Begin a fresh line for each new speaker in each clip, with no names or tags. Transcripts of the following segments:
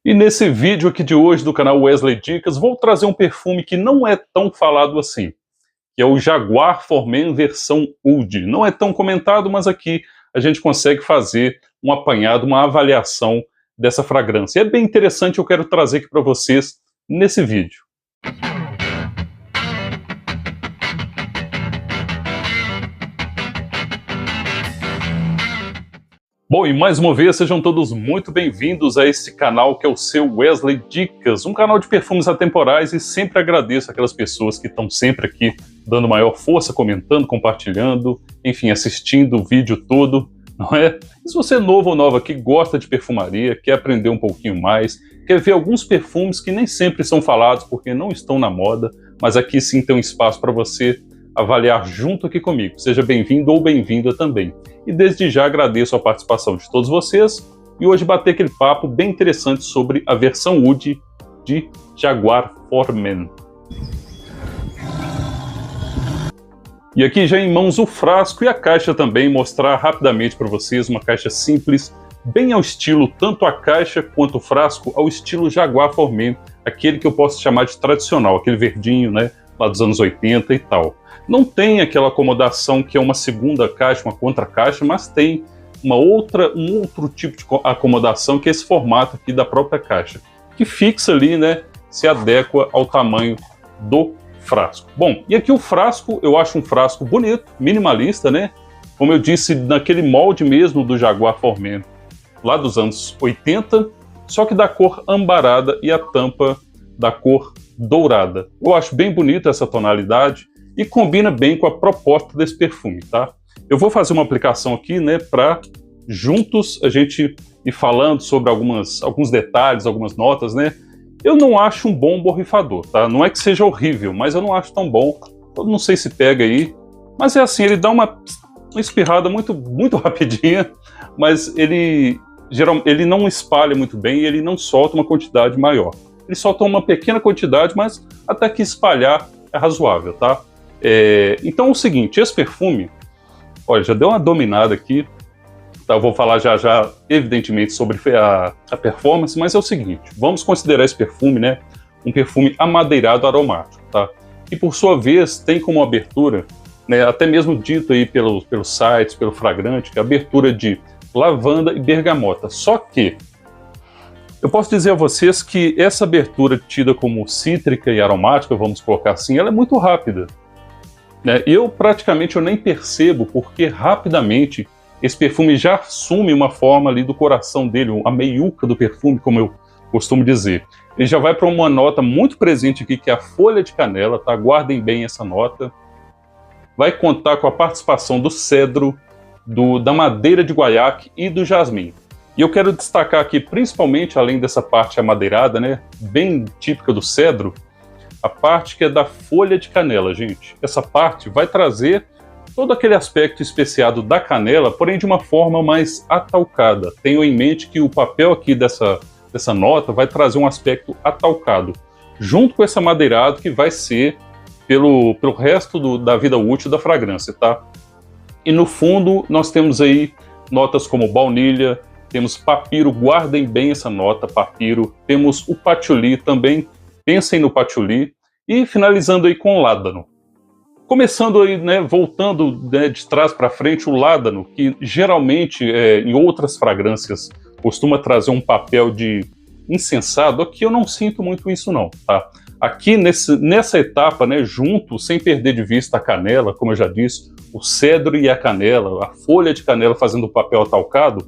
E nesse vídeo aqui de hoje do canal Wesley Dicas, vou trazer um perfume que não é tão falado assim, que é o Jaguar For Men versão Oud. Não é tão comentado, mas aqui a gente consegue fazer um apanhado, uma avaliação dessa fragrância. É bem interessante, eu quero trazer aqui para vocês nesse vídeo. Bom, e mais uma vez, sejam todos muito bem-vindos a esse canal que é o seu Wesley Dicas, um canal de perfumes atemporais, e sempre agradeço aquelas pessoas que estão sempre aqui dando maior força, comentando, compartilhando, enfim, assistindo o vídeo todo, não é? E se você é novo ou nova aqui, gosta de perfumaria, quer aprender um pouquinho mais, quer ver alguns perfumes que nem sempre são falados porque não estão na moda, mas aqui sim tem um espaço para você avaliar junto aqui comigo. Seja bem-vindo ou bem-vinda também. E desde já agradeço a participação de todos vocês e hoje bater aquele papo bem interessante sobre a versão Oud de Jaguar For Men. E aqui já em mãos o frasco e a caixa também, mostrar rapidamente para vocês uma caixa simples, bem ao estilo, tanto a caixa quanto o frasco, ao estilo Jaguar For Men, aquele que eu posso chamar de tradicional, aquele verdinho, né, lá dos anos 80 e tal. Não tem aquela acomodação que é uma segunda caixa, uma contra-caixa, mas tem um outro tipo de acomodação, que é esse formato aqui da própria caixa, que fixa ali, né, se adequa ao tamanho do frasco. Bom, e aqui o frasco, eu acho um frasco bonito, minimalista, né, como eu disse, naquele molde mesmo do Jaguar For Men, lá dos anos 80, só que da cor ambarada e a tampa da cor dourada. Eu acho bem bonita essa tonalidade e combina bem com a proposta desse perfume, tá? Eu vou fazer uma aplicação aqui, né, para juntos a gente ir falando sobre alguns detalhes, algumas notas, né? Eu não acho um bom borrifador, tá? Não é que seja horrível, mas eu não acho tão bom. Eu não sei se pega aí, mas é assim, ele dá uma espirrada muito rapidinha, mas ele não espalha muito bem e ele não solta uma quantidade maior. Ele solta uma pequena quantidade, mas até que espalhar é razoável, tá? Então é o seguinte, esse perfume, olha, já deu uma dominada aqui, tá? Eu vou falar já evidentemente sobre a performance, mas é o seguinte, vamos considerar esse perfume, né, um perfume amadeirado aromático, tá? E por sua vez tem como abertura, né, até mesmo dito aí pelos sites, pelo fragrante, que é a abertura de lavanda e bergamota, só que eu posso dizer a vocês que essa abertura tida como cítrica e aromática, vamos colocar assim, ela é muito rápida. Eu praticamente nem percebo, porque rapidamente esse perfume já assume uma forma ali do coração dele, a meiuca do perfume, como eu costumo dizer. Ele já vai para uma nota muito presente aqui, que é a folha de canela, tá? Guardem bem essa nota. Vai contar com a participação do cedro, da madeira de guaiaque e do jasmim. E eu quero destacar aqui, principalmente, além dessa parte amadeirada, né, bem típica do cedro, a parte que é da folha de canela, gente. Essa parte vai trazer todo aquele aspecto especiado da canela, porém de uma forma mais atalcada. Tenham em mente que o papel aqui dessa nota vai trazer um aspecto atalcado, junto com esse amadeirado que vai ser pelo resto da vida útil da fragrância, tá? E no fundo nós temos aí notas como baunilha, temos papiro, guardem bem essa nota, papiro, temos o patchouli também, pensem no patchouli, e finalizando aí com o ládano. Começando aí, né, voltando, né, de trás para frente, o ládano, que geralmente em outras fragrâncias costuma trazer um papel de incensado, aqui eu não sinto muito isso não, tá? Aqui nessa etapa, né, junto, sem perder de vista a canela, como eu já disse, o cedro e a canela, a folha de canela fazendo o papel atalcado,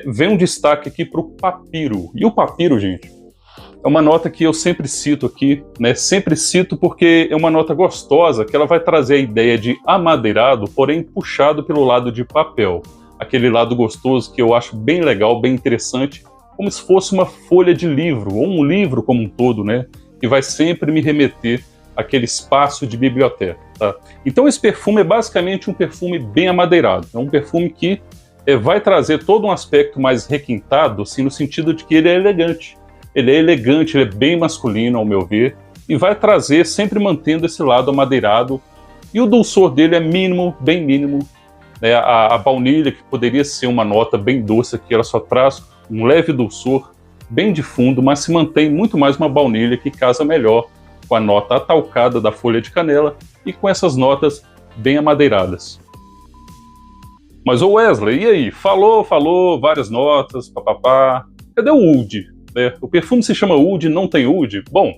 vem um destaque aqui para o papiro. E o papiro, gente, é uma nota que eu sempre cito aqui, né? Sempre cito porque é uma nota gostosa, que ela vai trazer a ideia de amadeirado, porém puxado pelo lado de papel. Aquele lado gostoso que eu acho bem legal, bem interessante, como se fosse uma folha de livro, ou um livro como um todo, né? Que vai sempre me remeter àquele espaço de biblioteca, tá? Então esse perfume é basicamente um perfume bem amadeirado. É um perfume que vai trazer todo um aspecto mais requintado, assim, no sentido de que ele é elegante. Ele é elegante, ele é bem masculino, ao meu ver, e vai trazer, sempre mantendo esse lado amadeirado, e o dulçor dele é mínimo, bem mínimo, né? A baunilha, que poderia ser uma nota bem doce aqui, ela só traz um leve dulçor, bem de fundo, mas se mantém muito mais uma baunilha que casa melhor com a nota atalcada da folha de canela e com essas notas bem amadeiradas. Mas ô Wesley, e aí? Falou, várias notas, papapá. Cadê o oud? O perfume se chama oud, não tem oud? Bom,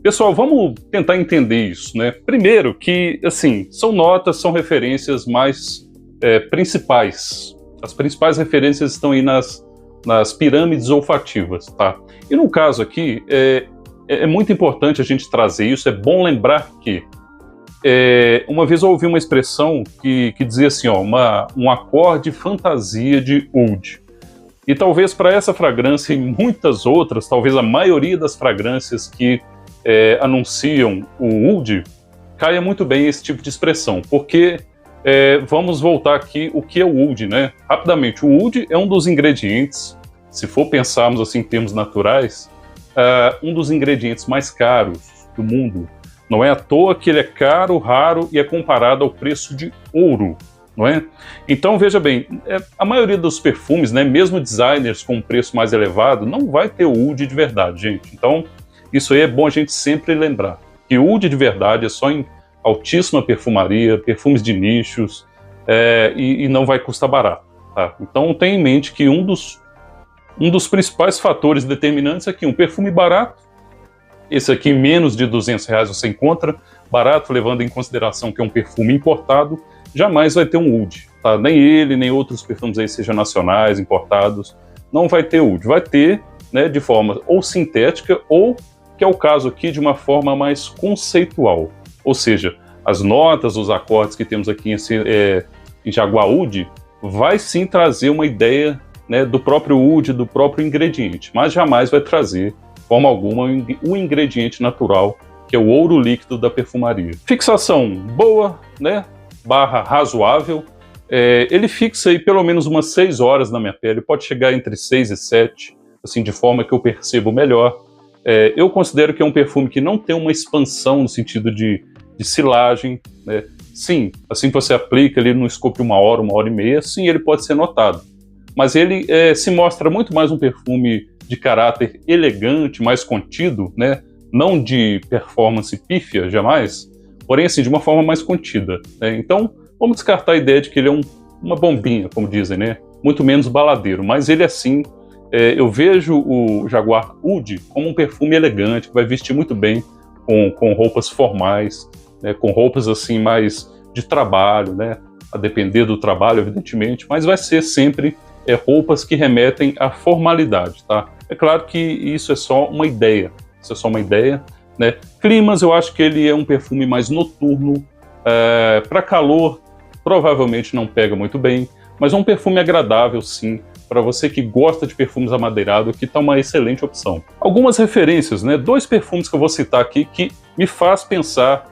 pessoal, vamos tentar entender isso, né? Primeiro que, assim, são notas, são referências mais principais. As principais referências estão aí nas pirâmides olfativas, tá? E no caso aqui, é muito importante a gente trazer isso, é bom lembrar que uma vez eu ouvi uma expressão que dizia assim, ó, um acorde fantasia de oud. E talvez para essa fragrância e muitas outras, talvez a maioria das fragrâncias que anunciam o oud, caia muito bem esse tipo de expressão, porque vamos voltar aqui o que é o oud, né? Rapidamente, o oud é um dos ingredientes, se for pensarmos assim em termos naturais, um dos ingredientes mais caros do mundo. Não é à toa que ele é caro, raro e é comparado ao preço de ouro, não é? Então, veja bem, a maioria dos perfumes, né, mesmo designers com um preço mais elevado, não vai ter o oud de verdade, gente. Então, isso aí é bom a gente sempre lembrar, que o oud de verdade é só em altíssima perfumaria, perfumes de nichos, e não vai custar barato, tá? Então, tenha em mente que um dos principais fatores determinantes é que um perfume barato, esse aqui, menos de R$200 você encontra, barato, levando em consideração que é um perfume importado, jamais vai ter um oud, tá? Nem ele, nem outros perfumes aí, sejam nacionais, importados, não vai ter oud. Vai ter, né, de forma ou sintética, ou, que é o caso aqui, de uma forma mais conceitual. Ou seja, as notas, os acordes que temos aqui em Jaguar Oud, vai sim trazer uma ideia, né, do próprio oud, do próprio ingrediente, mas jamais vai trazer de forma alguma o ingrediente natural, que é o ouro líquido da perfumaria. Fixação boa, né? Barra razoável. Ele fixa aí pelo menos umas 6 horas na minha pele, pode chegar entre 6 e 7, assim, de forma que eu percebo melhor. Eu considero que é um perfume que não tem uma expansão no sentido de silagem, né? Sim, assim que você aplica ali no escopo de 1 hora, 1h30, sim, ele pode ser notado. Mas ele se mostra muito mais um perfume de caráter elegante, mais contido, né? Não de performance pífia, jamais, porém assim, de uma forma mais contida, né? Então, vamos descartar a ideia de que ele é uma bombinha, como dizem, né? Muito menos baladeiro, mas ele assim, eu vejo o Jaguar Oud como um perfume elegante, que vai vestir muito bem com roupas formais, né? Com roupas assim mais de trabalho, né? A depender do trabalho, evidentemente, mas vai ser sempre roupas que remetem à formalidade, tá? É claro que isso é só uma ideia, né? Climas, eu acho que ele é um perfume mais noturno, para calor provavelmente não pega muito bem, mas é um perfume agradável sim, para você que gosta de perfumes amadeirados, que tá uma excelente opção. Algumas referências, né? 2 perfumes que eu vou citar aqui que me faz pensar,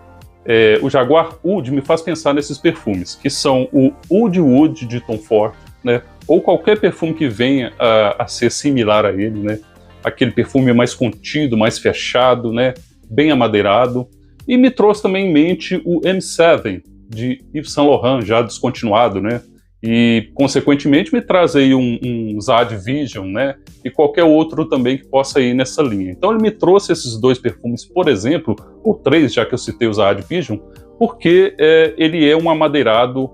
o Jaguar Oud me faz pensar nesses perfumes, que são o Oud Wood de Tom Ford, né? Ou qualquer perfume que venha a ser similar a ele, né? Aquele perfume mais contido, mais fechado, né? Bem amadeirado. E me trouxe também em mente o M7 de Yves Saint Laurent, já descontinuado, né? E, consequentemente, me traz aí um Zad Vision, né? E qualquer outro também que possa ir nessa linha. Então ele me trouxe esses 2 perfumes, por exemplo, ou 3, já que eu citei o Zad Vision, porque ele é um amadeirado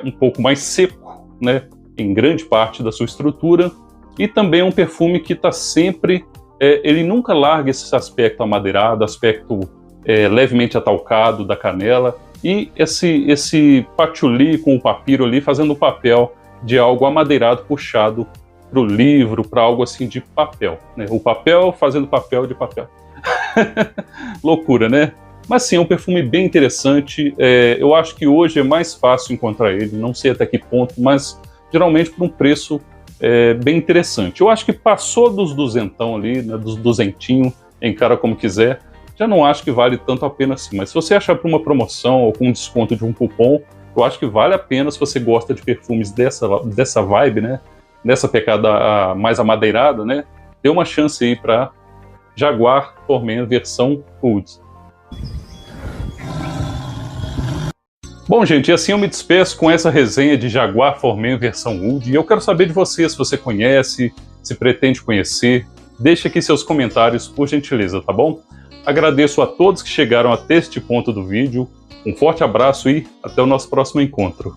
um pouco mais seco, né? Em grande parte da sua estrutura, e também é um perfume que está sempre, ele nunca larga esse aspecto amadeirado, aspecto levemente atalcado da canela, e esse patchouli com o papiro ali fazendo o papel de algo amadeirado puxado para o livro, para algo assim de papel, né? O papel fazendo papel de papel. Loucura, né? Mas sim, é um perfume bem interessante. Eu acho que hoje é mais fácil encontrar ele, não sei até que ponto, mas geralmente por um preço bem interessante. Eu acho que passou dos duzentão ali, né, dos duzentinho, encara como quiser, já não acho que vale tanto a pena assim. Mas se você achar por uma promoção ou com um desconto de um cupom, eu acho que vale a pena se você gosta de perfumes dessa vibe, né, dessa pegada mais amadeirada, né, dê uma chance aí para Jaguar Formen versão Oud. Bom, gente, e assim eu me despeço com essa resenha de Jaguar Formen versão Oud, e eu quero saber de você, se você conhece, se pretende conhecer, deixe aqui seus comentários por gentileza, tá bom? Agradeço a todos que chegaram até este ponto do vídeo, um forte abraço e até o nosso próximo encontro.